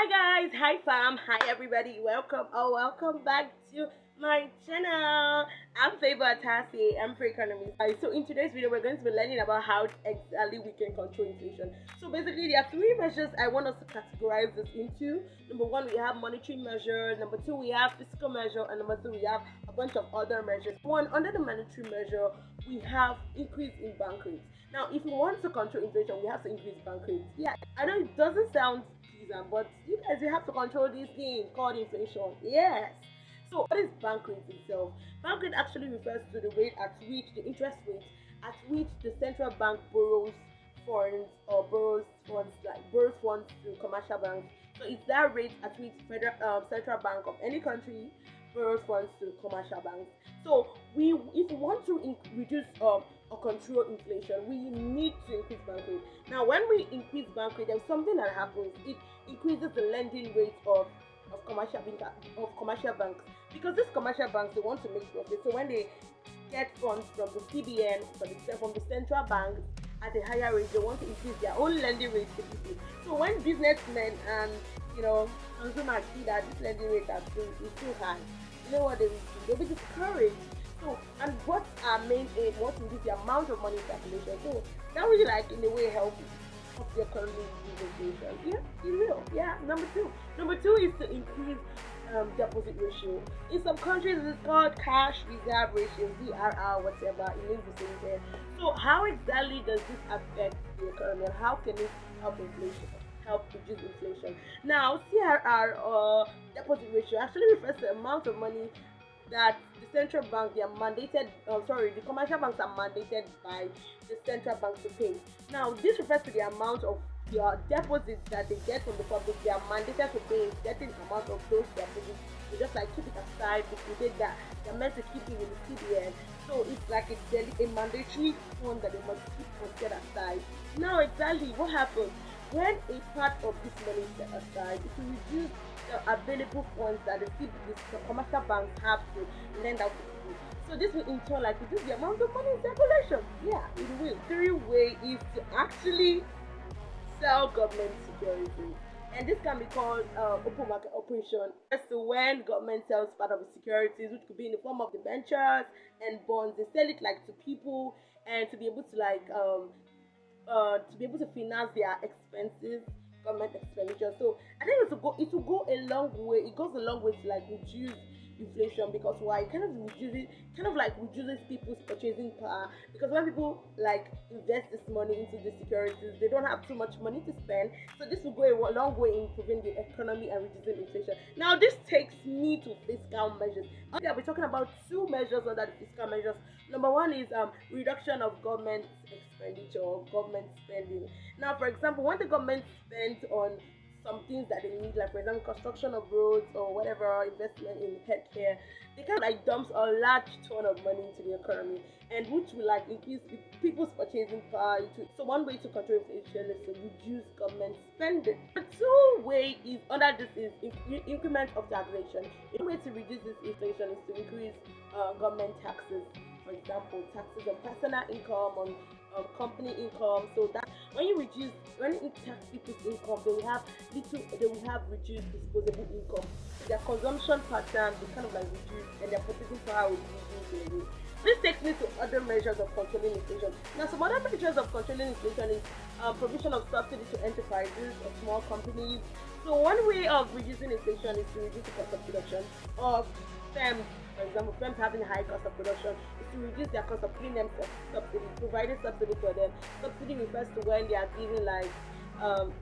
Hi guys, hi fam, hi everybody, welcome back to my channel. I'm Favor Atasi, I'm for economist. So in today's video we're going to be learning about how exactly we can control inflation. So basically there are three measures I want us to categorize this into. Number one, we have monetary measure. Number two, we have fiscal measure, and number three, we have a bunch of other measures. One, under the monetary measure, we have increase in bank rates. Now, if we want to control inflation, we have to increase bank rates. Yeah, I know it doesn't sound pleasant, but you have to control this thing called inflation. Yes. So, what is bank rate itself? Bank rate actually refers to the rate at which the interest rate at which the central bank borrows funds or borrows funds to commercial banks. So it's that rate at which federal central bank of any country borrows funds to commercial banks. So if we want to reduce or control inflation, we need to increase bank rate. Now, when we increase bank rate, there's something that happens. It increases the lending rate of commercial banks, because these commercial banks, they want to make profit. So when they get funds from the CBN, from the central bank at a higher rate, they want to increase their own lending rate to people. So when businessmen and consumers see that this lending rate is too high, you know what they will do? They'll be discouraged. So, and what's our main aim? What will be the amount of money in circulation? So that will in a way help the economy with inflation. Yeah, it will. Yeah. Number two is to increase deposit ratio. In some countries, it's called cash reserve ratio, CRR, whatever. It means the same thing. So how exactly does this affect the economy, and how can it help inflation? Help reduce inflation. Now, CRR or deposit ratio actually refers to the amount of money that the central bank, they are mandated, the commercial banks are mandated by the central bank to pay. Now, this refers to the amount of your deposits that they get from the public. They are mandated to pay a certain amount of those deposits. They just keep it aside, liquidate that. They're meant to keep it with the CBN. So it's like a mandatory fund that they must keep and set aside. Now, exactly what happens when a part of this money is set aside, it will reduce the available funds that the commercial banks have to lend out to people. So this will in turn reduce the amount of money in circulation. Yeah, it will. Three way is to actually sell government securities. And this can be called open market operation. As to when government sells part of the securities, which could be in the form of debentures and bonds, they sell it to people, and to be able to finance their expenses, government expenditure. So I think it will go a long way. It goes a long way to reduce inflation, because why? It reduces people's purchasing power, because when people invest this money into the securities, they don't have too much money to spend. So this will go a long way in improving the economy and reducing inflation. Now, this takes me to fiscal measures. Okay, I'll be talking about two measures under the fiscal measures. Number one is reduction of government expenditure or government spending. Now, for example, when the government spends on some things that they need, for example construction of roads or whatever, investment in healthcare, they dumps a large ton of money into the economy, and which will increase people's purchasing power. So one way to control inflation is to reduce government spending. The two way is under this is increment of taxation. One way to reduce this inflation is to increase government taxes. For example, taxes on personal income, on company income. So that when you tax people's income, they will have reduced disposable income. So their consumption pattern will reduce, and their purchasing power will be reduced in a way. This takes me to other measures of controlling inflation. Now, some other measures of controlling inflation is provision of subsidy to enterprises or small companies. So one way of reducing inflation is to reduce the cost of production of firms. For example, firms having a high cost of production is to reduce their cost of giving them subsidy, providing subsidy for them. Subsidy refers to when they are giving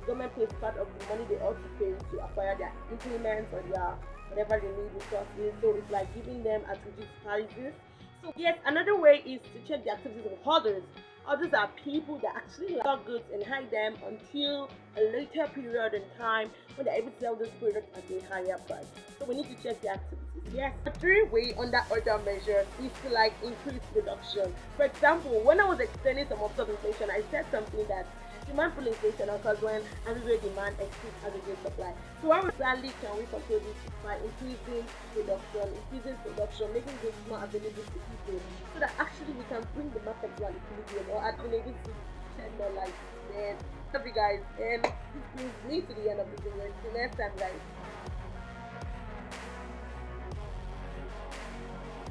government pays part of the money they ought to pay to acquire their implements or their whatever they need resources. So it's giving them at reduced prices. So yes, another way is to check the activities of hoarders. Others are people that actually sell goods and hide them until a later period in time when they're able to sell those products at a higher price. So we need to check the activities. Yes. The three way under other measures is to increase production. For example, when I was explaining some of inflation, I said something that demand pull inflation occurs when aggregate demand exceeds aggregate supply. So how exactly can we control this? By increasing production, making goods more available to people, so that actually we can bring the market to an equilibrium, or at an able to shed more light. Then Love you guys, and this brings me to the end of the video. Until next time, guys.